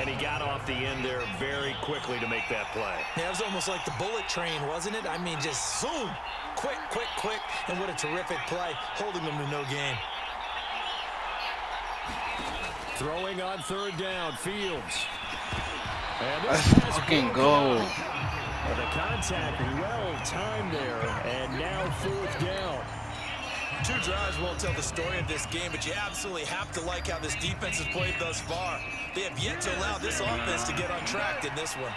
And he got off the end there very quickly to make that play. Yeah, it was almost like the bullet train, wasn't it? I mean, just zoom. Quick, quick, quick. And what a terrific play, holding them to no gain. Throwing on third down, Fields. And Let's fucking go. The contact well timed there, and now fourth down. 2 drives won't tell the story of this game, but you absolutely have to like how this defense has played thus far. They have yet to allow this offense to get on track in this one.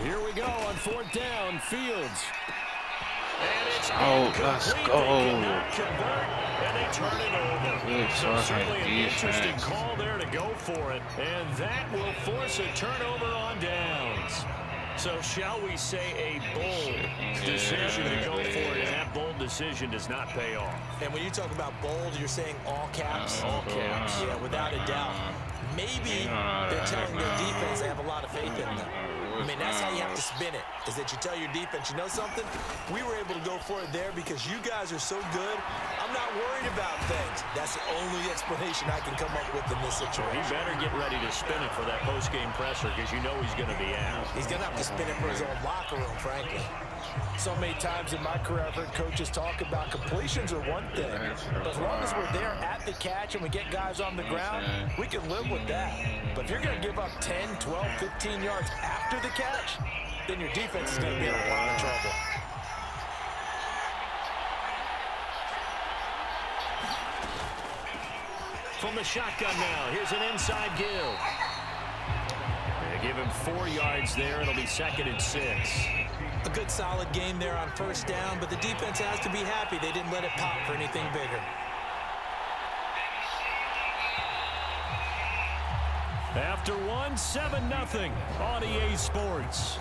Here we go on fourth down, Fields. Oh, let's go. And they turn it over. So certainly an interesting call there to go for it. And that will force a turnover on downs. So shall we say a bold decision to go for it, and that bold decision does not pay off. And when you talk about bold, you're saying all caps? All caps. Yeah, without a doubt. Maybe they're telling their defense they have a lot of faith in them. I mean, that's how you have to spin it, is that you tell your defense, you know something? We were able to go for it there because you guys are so good. I'm not worried about things. That's the only explanation I can come up with in this situation. He better get ready to spin it for that post-game presser because you know he's going to be out. He's going to have to spin it for his own locker room, frankly. So many times in my career, I've heard coaches talk about completions are one thing. But as long as we're there at the catch and we get guys on the ground, we can live with that. But if you're going to give up 10, 12, 15 yards after the catch, then your defense is going to be in a lot of trouble. From the shotgun now, here's an inside give. They give him 4 yards there. It'll be 2nd and 6. A good solid game there on first down, but the defense has to be happy they didn't let it pop for anything bigger. After one, 7-0 on EA Sports.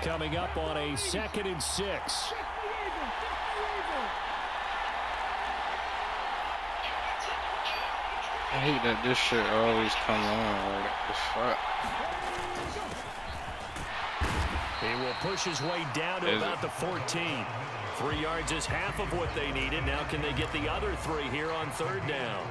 Coming up on a 2nd and 6. I hate that this shit always come on. Like, fuck. He will push his way down to about the 14. 3 yards is half of what they needed. Now can they get the other 3 here on third down?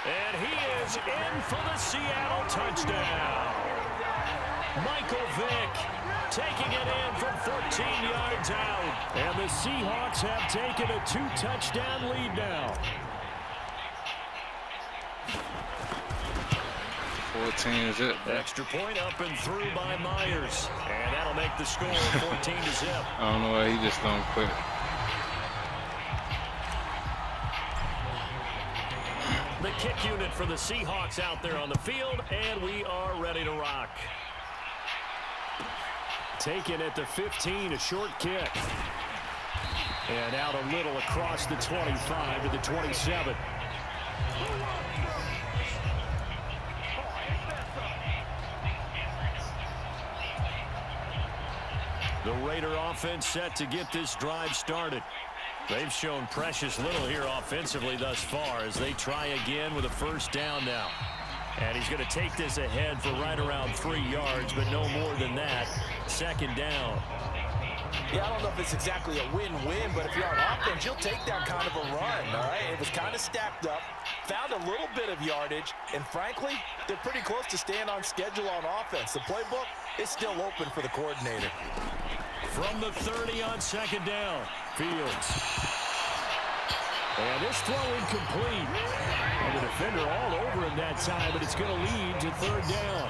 And he is in for the Seattle touchdown. Michael Vick taking it in from 14 yards out. And the Seahawks have taken a 2-touchdown lead now. 14 is it. Extra point up and through by Myers. And that'll make the score 14-0. I don't know why he just don't quit. The kick unit for the Seahawks out there on the field, and we are ready to rock. Taken at the 15, a short kick. And out a little across the 25 to the 27. The Raider offense set to get this drive started. They've shown precious little here offensively thus far as they try again with a first down now. And he's going to take this ahead for right around 3 yards, but no more than that. 2nd down. Yeah, I don't know if it's exactly a win-win, but if you're on offense, you'll take that kind of a run, all right? It was kind of stacked up, found a little bit of yardage, and frankly, they're pretty close to staying on schedule on offense. The playbook is still open for the coordinator. From the 30 on 2nd down, Fields. And this throw incomplete. And the defender all over him that time, but it's going to lead to 3rd down.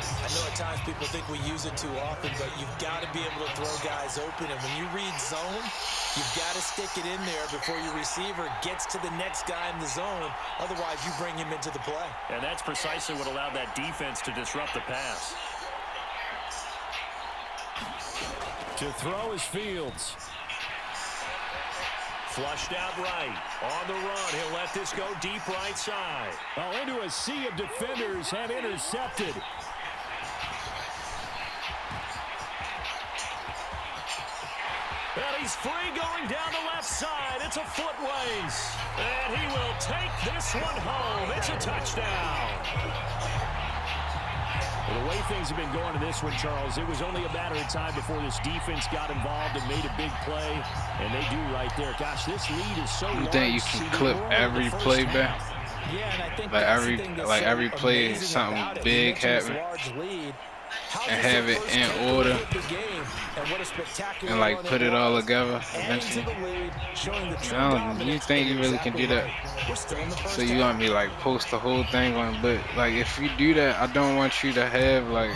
I know at times people think we use it too often, but you've got to be able to throw guys open. And when you read zone, you've got to stick it in there before your receiver gets to the next guy in the zone. Otherwise, you bring him into the play. And that's precisely what allowed that defense to disrupt the pass. To throw is Fields. Flushed out right. On the run, he'll let this go deep right side. Oh, into a sea of defenders and intercepted. And he's free going down the left side. It's a foot race. And he will take this one home. It's a touchdown. Well, the way things have been going in this one, Charles, it was only a matter of time before this defense got involved and made a big play. And they do right there. Gosh, this lead is so large. You think you can clip every play back? Yeah, and I think like every play something big happen and have it in order and like put it all together eventually. You think you really can do that? So you want me like post the whole thing on, but like if you do that, I don't want you to have like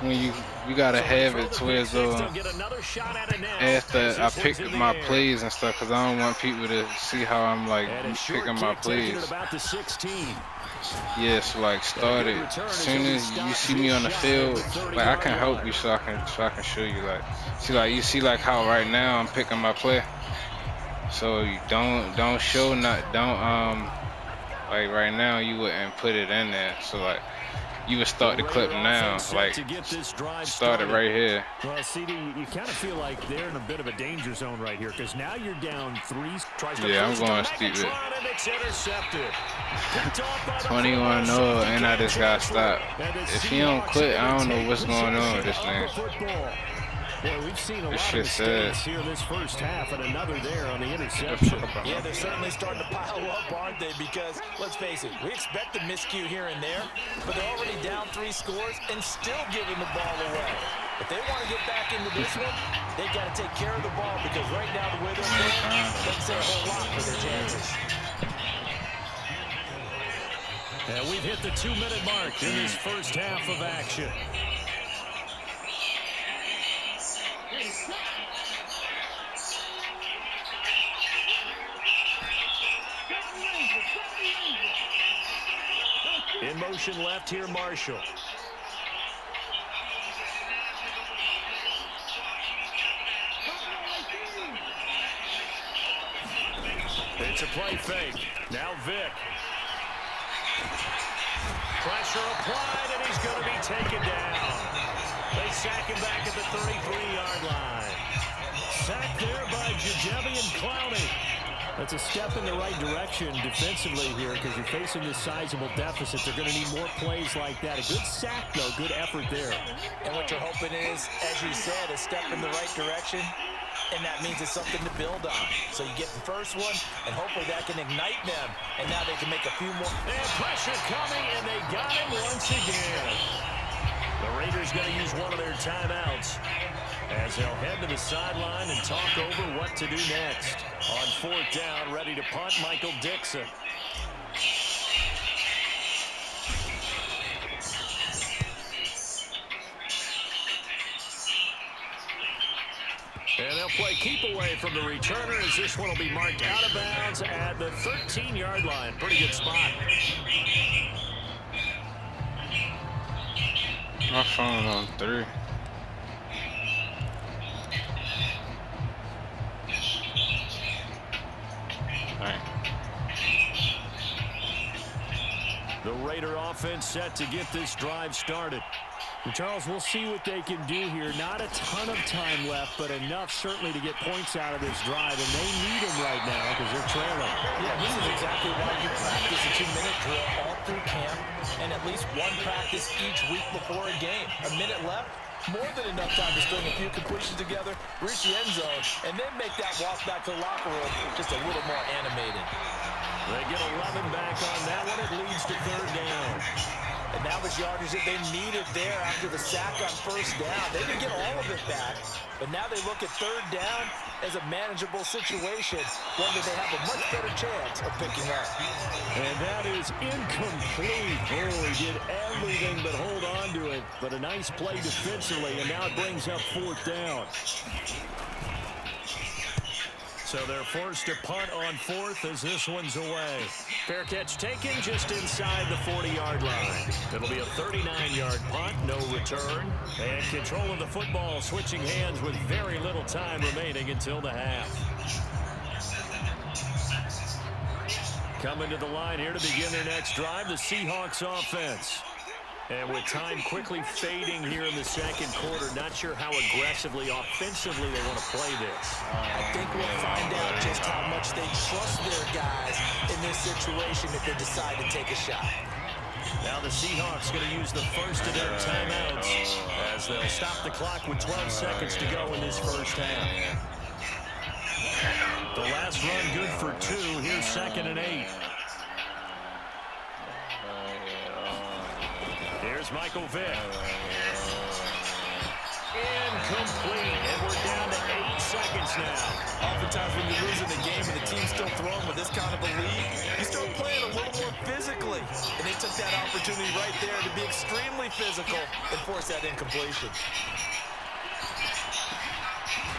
when you gotta have it to where though after I pick my plays and stuff, because I don't want people to see how I'm like picking my plays. Yes, like start it as soon as you see me on the field. Like I can help you, so I can show you. Like you see like how right now I'm picking my play. So you don't show like right now you wouldn't put it in there. So like you would start the clip now, like start it right here. Well, CD, you kind of feel like they're in a bit of a danger zone right here because now you're down 3. Yeah, I'm going stupid. 21-0, and I just got stopped. If he don't quit, I don't know what's going on with this thing. Boy, we've seen a This lot shit of mistakes here this first half, and another there on the interception. Yeah, they're certainly starting to pile up, aren't they? Because, let's face it, we expect a miscue here and there, but they're already down 3 scores and still giving the ball away. If they want to get back into this one, they've got to take care of the ball because right now the way they're playing doesn't say a whole lot for their chances. And we've hit the 2-minute mark in this first half of action. In motion left here, Marshall. It's a play fake. Now Vick. Pressure applied, and he's going to be taken down. They sack him back at the 33-yard line. Sacked there by Jadeveon Clowney. That's a step in the right direction defensively here because you're facing this sizable deficit. They're going to need more plays like that. A good sack, though. Good effort there. And what you're hoping is, as you said, a step in the right direction. And that means it's something to build on. So you get the first one, and hopefully that can ignite them. And now they can make a few more. And pressure coming, and they got him once again. The Raiders going to use one of their timeouts as they'll head to the sideline and talk over what to do next. On 4th down, ready to punt, Michael Dixon. And they'll play keep away from the returner as this one will be marked out of bounds at the 13-yard line. Pretty good spot. My phone on 3. The Raider offense set to get this drive started. And Charles, we'll see what they can do here. Not a ton of time left, but enough certainly to get points out of this drive, and they need them right now because they're trailing. Yeah, this is exactly why you practice a 2-minute drill all through camp and at least one practice each week before a game. A minute left, more than enough time to string a few completions together, reach the end zone, and then make that walk back to the locker room just a little more animated. They get 11 back on that one. It leads to 3rd down. And now the yardage that they needed there after the sack on 1st down. They didn't get all of it back, but now they look at 3rd down as a manageable situation, one that they have a much better chance of picking up. And that is incomplete. Oh, he did everything but hold on to it, but a nice play defensively, and now it brings up 4th down. So they're forced to punt on 4th as this one's away. Fair catch taken just inside the 40-yard line. It'll be a 39-yard punt, no return. And control of the football switching hands with very little time remaining until the half. Coming to the line here to begin their next drive, the Seahawks offense. And with time quickly fading here in the second quarter, not sure how aggressively, offensively they want to play this. I think we'll find out just how much they trust their guys in this situation if they decide to take a shot. Now the Seahawks going to use the first of their timeouts as they'll stop the clock with 12 seconds to go in this first half. The last run good for 2. Here's 2nd and 8. Here's Michael Vick. Incomplete. And we're down to 8 seconds now. Oftentimes when you're losing the game and the team's still throwing with this kind of a lead, you start playing a little more physically. And they took that opportunity right there to be extremely physical and force that incompletion.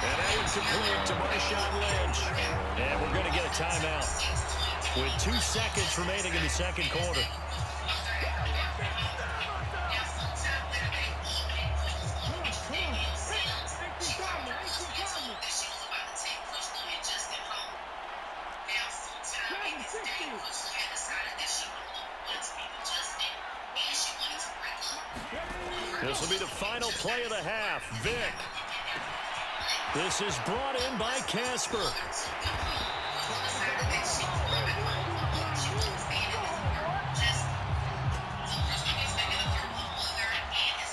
And that incomplete to Marshawn Lynch. And we're going to get a timeout with 2 seconds remaining in the second quarter. This will be the final play of the half. Vick. This is brought in by Casper.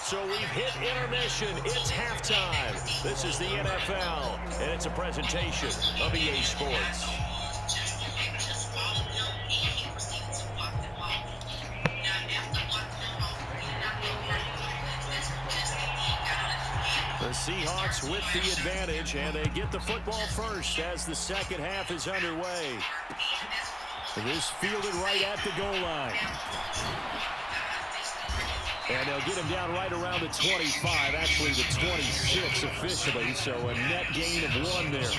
So we've hit intermission. It's halftime. This is the NFL, and it's a presentation of EA Sports. The Seahawks with the advantage, and they get the football first as the second half is underway. This fielded right at the goal line. And they'll get him down right around the 25, actually the 26 officially, so a net gain of 1 there.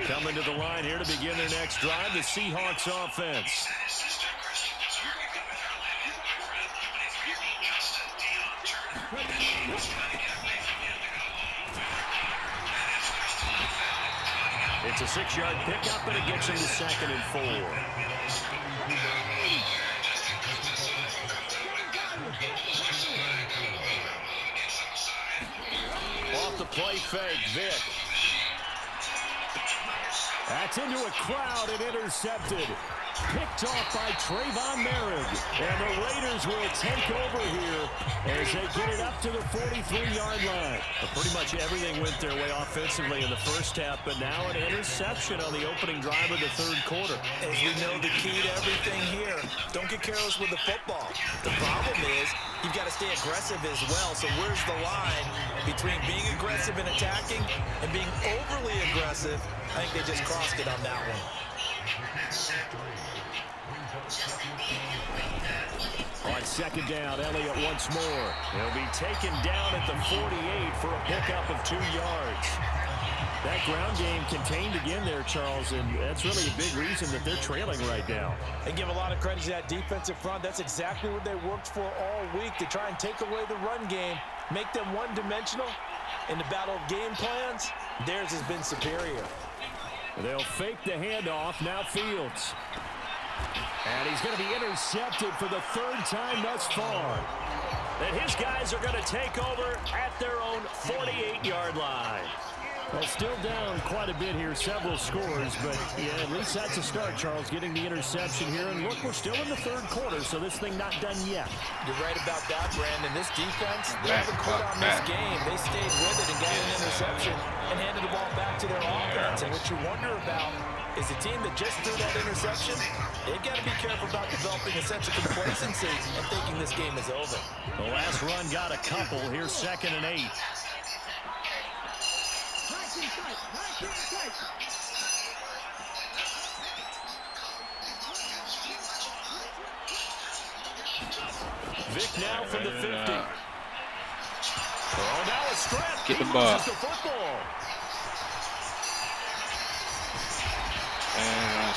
Coming to the line here to begin their next drive, the Seahawks offense. It's a 6-yard pickup, and it gets him to 2nd and 4. Off the play fake, Vick. That's into a crowd and intercepted. Picked off by Trayvon Merrick. And the Raiders will take over here as they get it up to the 43-yard line. Pretty much everything went their way offensively in the first half, but now an interception on the opening drive of the third quarter. As we know, the key to everything here, don't get careless with the football. The problem is you've got to stay aggressive as well. So where's the line between being aggressive and attacking and being overly aggressive? I think they just crossed it on that one. On second down, Elliott once more. He'll be taken down at the 48 for a pickup of 2 yards. That ground game contained again there, Charles, and that's really a big reason that they're trailing right now. They give a lot of credit to that defensive front. That's exactly what they worked for all week, to try and take away the run game, make them one-dimensional. In the battle of game plans, theirs has been superior. They'll fake the handoff. Now Fields. And he's going to be intercepted for the 3rd time thus far. And his guys are going to take over at their own 48-yard line. Well, still down quite a bit here, several scores, but yeah, at least that's a start, Charles, getting the interception here. And look, we're still in the third quarter, so this thing not done yet. You're right about that, Brandon. This defense, they haven't quit on this game. They stayed with it and got an interception and handed the ball back to their offense. And what you wonder about is the team that just threw that interception, they've got to be careful about developing a sense of complacency and thinking this game is over. The last run got a couple. Here's 2nd and 8. Vick now from the 50. Oh, now a strap. Get the ball. The football.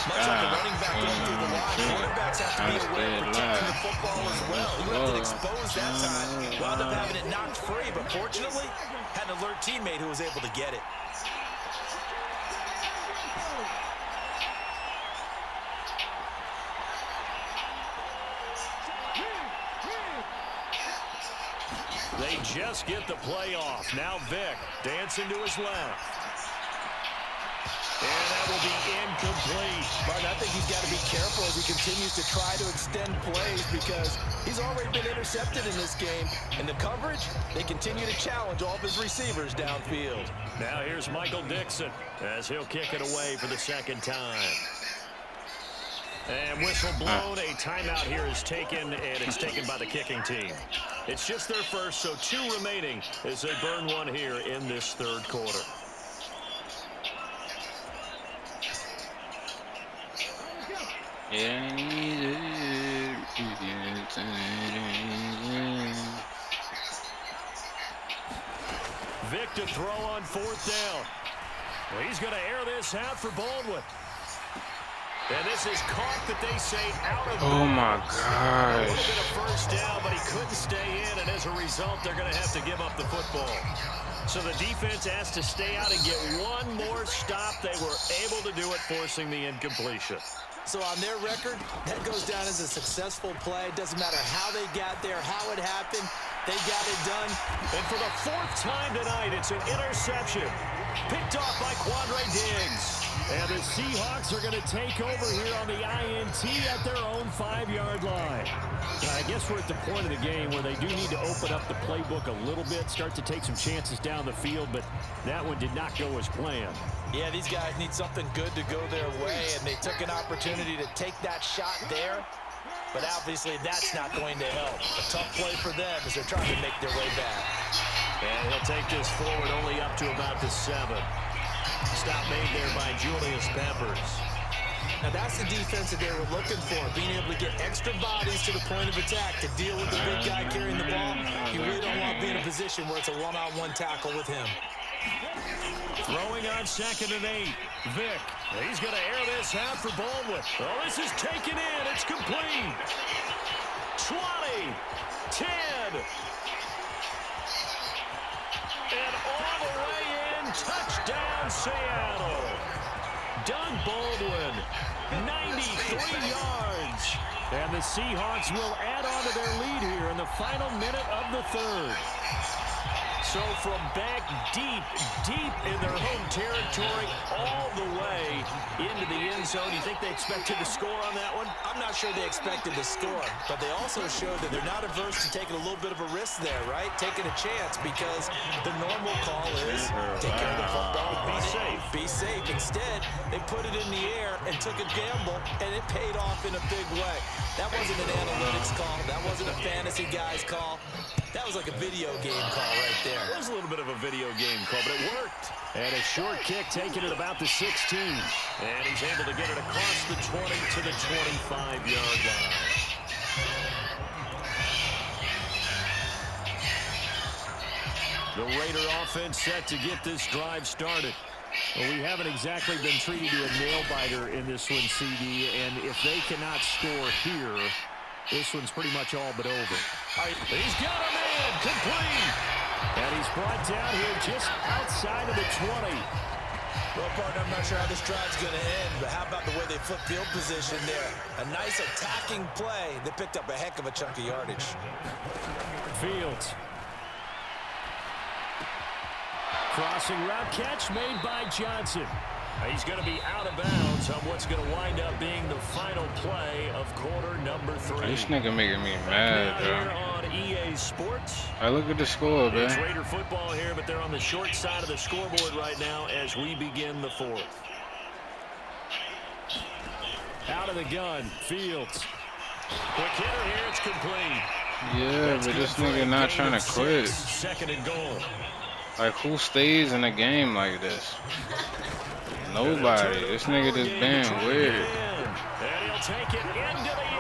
Much like a running back going through the line, quarterbacks have to be aware of protecting the football as well. You have to expose that time. Wound up having it knocked free, but fortunately, had an alert teammate who was able to get it. They just get the play off. Now Vick dancing to his left. And that will be incomplete. But I think he's got to be careful as he continues to try to extend plays because he's already been intercepted in this game. And the coverage, they continue to challenge all of his receivers downfield. Now here's Michael Dixon as he'll kick it away for the second time. And whistle blown. A timeout here is taken, and it's taken by the kicking team. It's just their first, so 2 remaining as they burn one here in this third quarter. Vick to throw on 4th down. Well, he's going to air this out for Baldwin. And this is caught that they say out of bounds. Oh my gosh. It would have been a first down, but he couldn't stay in, and as a result, they're going to have to give up the football. So the defense has to stay out and get one more stop. They were able to do it, forcing the incompletion. So on their record, that goes down as a successful play. Doesn't matter how they got there, how it happened. They got it done. And for the 4th time tonight, it's an interception. Picked off by Quandre Diggs. And the Seahawks are going to take over here on the INT at their own 5-yard line. I guess we're at the point of the game where they do need to open up the playbook a little bit, start to take some chances down the field, but that one did not go as planned. Yeah, these guys need something good to go their way, and they took an opportunity to take that shot there, but obviously that's not going to help. A tough play for them as they're trying to make their way back. And he'll take this forward only up to about the 7. Stop made there by Julius Peppers. Now that's the defense that they were looking for, being able to get extra bodies to the point of attack to deal with the big guy carrying the ball. You really don't want to be in a position where it's a one-on-one tackle with him. Throwing on 2nd and 8. Vick. He's going to air this out for Baldwin. Oh, this is taken in. It's complete. 20. 10. And all the way in. Touchdown, Seattle. Doug Baldwin, 93 yards. And the Seahawks will add on to their lead here in the final minute of the 3rd. So from back deep in their home territory, all the way into the end zone. You think they expected to score on that one? I'm not sure they expected to score, but they also showed that they're not averse to taking a little bit of a risk there, right? Taking a chance because the normal call is take care of the football. Be safe. Be safe. Instead, they put it in the air and took a gamble, and it paid off in a big way. That wasn't an analytics call. That wasn't a fantasy guy's call. That was like a video game call right there. It was a little bit of a video game call, but it worked. And a short kick taken at about the 16. And he's able to get it across the 20 to the 25-yard line. The Raider offense set to get this drive started. Well, we haven't exactly been treated to a nail-biter in this one, CD. And if they cannot score here, this one's pretty much all but over. He's got a man, complete. And he's brought down here just outside of the 20. Well, partner, I'm not sure how this drive's going to end, but how about the way they flip field position there? A nice attacking play. They picked up a heck of a chunk of yardage. Fields. Crossing route catch made by Johnson. He's going to be out of bounds on what's going to wind up being the final play of quarter number 3. This nigga making me mad, here on EA Sports. I look at the score, man. It's Raider football here, but they're on the short side of the scoreboard right now as we begin the 4th. Out of the gun, Fields. Quick hitter here, it's complete. Yeah, That's but this good for a nigga not gain trying of to quit. 6, 2nd and goal. Like, who stays in a game like this? Nobody. This nigga just being weird.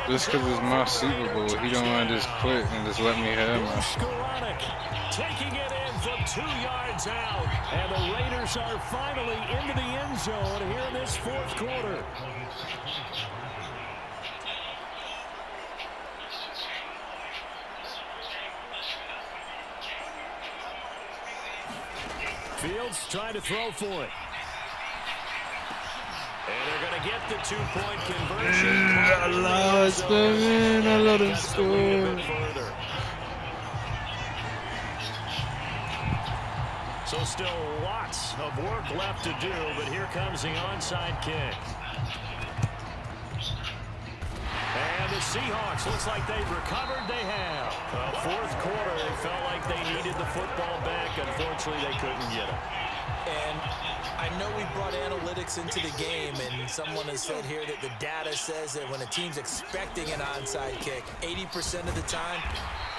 Just because it's my Super Bowl, he don't want to just quit and just let me have my shit. Taking it in from 2 yards out. And the Raiders are finally into the end zone here in this 4th quarter. Fields trying to throw for it. And they're going to get the 2-point conversion. I lost, man. I love the score. So still lots of work left to do, but here comes the onside kick. And the Seahawks, looks like they've recovered. They have. Fourth quarter, they felt like they needed the football back. Unfortunately, they couldn't get it. And I know we brought analytics into the game, and someone has said here that the data says that when a team's expecting an onside kick, 80% of the time,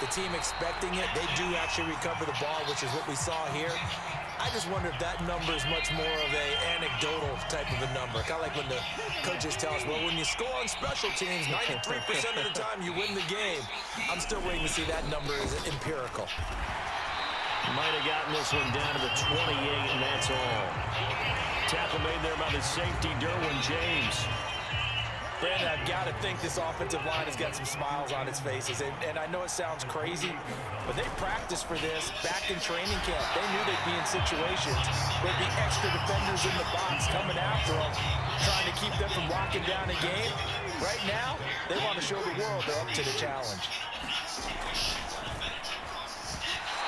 the team expecting it, they do actually recover the ball, which is what we saw here. I just wonder if that number is much more of a anecdotal type of a number. Kind of like when the coaches tell us, well, when you score on special teams, 93% of the time you win the game. I'm still waiting to see that number is empirical. Might have gotten this one down to the 28, and that's all. Tackle made there by the safety, Derwin James. Brandon, I've got to think this offensive line has got some smiles on its faces. And I know it sounds crazy, but they practiced for this back in training camp. They knew they'd be in situations where there'd be extra defenders in the box coming after them, trying to keep them from locking down a game. Right now, they want to show the world they're up to the challenge.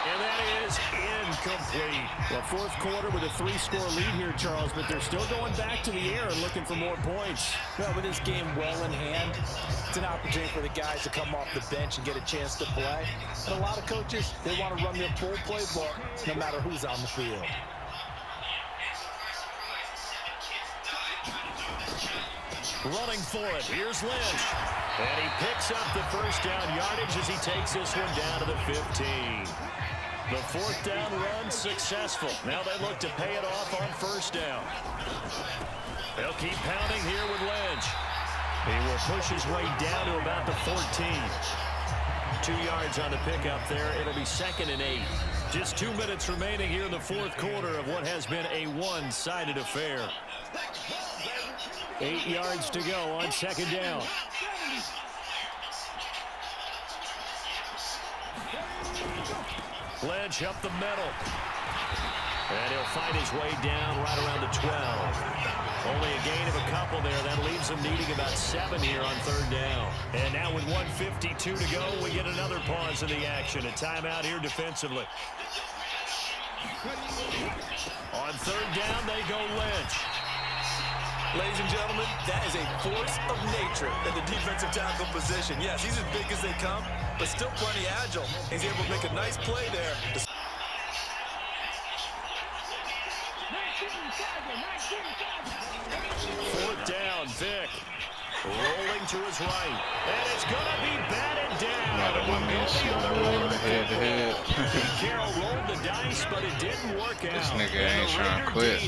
And that is incomplete. Well, fourth quarter with a 3-score lead here, Charles, but they're still going back to the air and looking for more points. Well, with this game well in hand, it's an opportunity for the guys to come off the bench and get a chance to play. And a lot of coaches, they want to run their full playbook no matter who's on the field. Running for it. Here's Lynch. And he picks up the first down yardage as he takes this one down to the 15. The fourth down run successful. Now they look to pay it off on first down. They'll keep pounding here with Lynch. He will push his way down to about the 14. 2 yards on the pickup there. It'll be 2nd and 8. Just 2 minutes remaining here in the fourth quarter of what has been a one-sided affair. 8 yards to go on second down. Lynch up the middle. And he'll find his way down right around the 12. Only a gain of a couple there. That leaves him needing about 7 here on third down. And now with 1:52 to go, we get another pause in the action. A timeout here defensively. On third down, they go Lynch. Ladies and gentlemen, that is a force of nature in the defensive tackle position. Yes, he's as big as they come, but still plenty agile. He's able to make a nice play there. Fourth down, Vick. Rolling to his right. And it's going to be batted down. Another one-man Superbowl, head-to-head. Carroll rolled the dice, but it didn't work out. This nigga ain't trying to quit.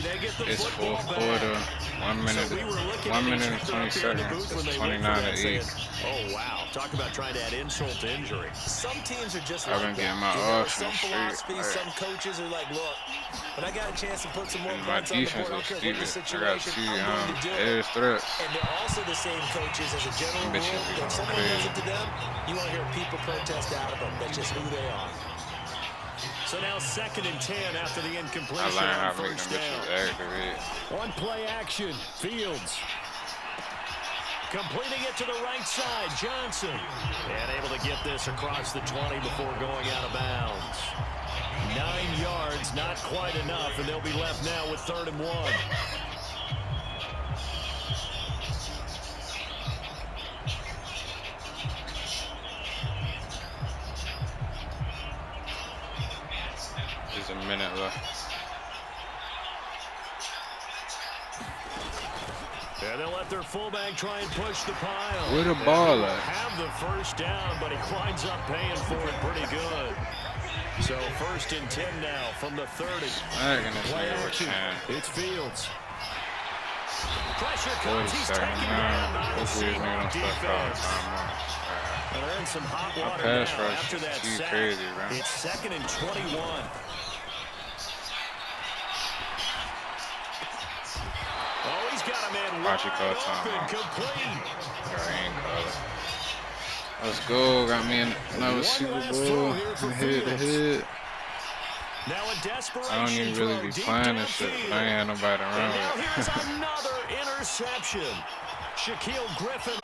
It's fourth quarter. 1 minute and 20 seconds. It's 29-8. Oh, wow. Talk about trying to add insult to injury. Some teams are just I've like been getting my that. offense Some philosophies, straight. some coaches are like, look, when I got a chance to put some more My points on the defense board, I is don't care what the stupid. I got situation, 2 I'm going to do it. air threats. And they're also the same coaches as a general Bitches rule. be If going someone crazy. does it to them, you won't hear people protest out of them. That's just who they are. So now 2nd and 10 after the I incompletion learned how on to make first them down. bitches activate. On play action, Fields. Completing it to the right side, Johnson. And able to get this across the 20 before going out of bounds. 9 yards, not quite enough, and they'll be left now with 3rd and 1. There's a minute left. And they'll let their fullback try and push the pile. Where the ball at? Have the first down, but he winds up paying for it pretty good. So 1st and 10 now from the 30. Snagging this Play nigga with action. 10. It's Fields. Pressure 40 comes. He's seconds taken now. down by the Hopefully this nigga Seahawk don't start calling defense. time And they're in some hot My water pass now rush after that is sack. crazy, man. It's 2nd and 21. Oh, he's got a man Watch it call wide time open, out. complete. I ain't call it. Let's go. Got me another Super Bowl. Head-to-head. Now a desperation I don't even really be throw playing deep this shit, downfield. but I ain't had nobody And around now with. here's another interception. Shaquille Griffin.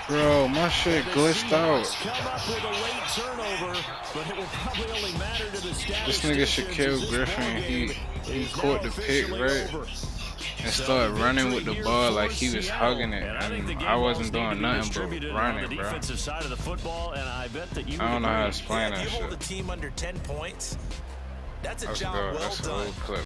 Bro, my shit glitched out. Come up with a late turnover, but it will probably only matter to the This nigga Shaquille Griffin, he caught the pick, right? And started running with the ball like he was hugging it. And I wasn't doing nothing but running, bro. I don't know how to explain that shit. You hold the shit. team under 10 points. That's a Let's job go. well That's an done. old clip.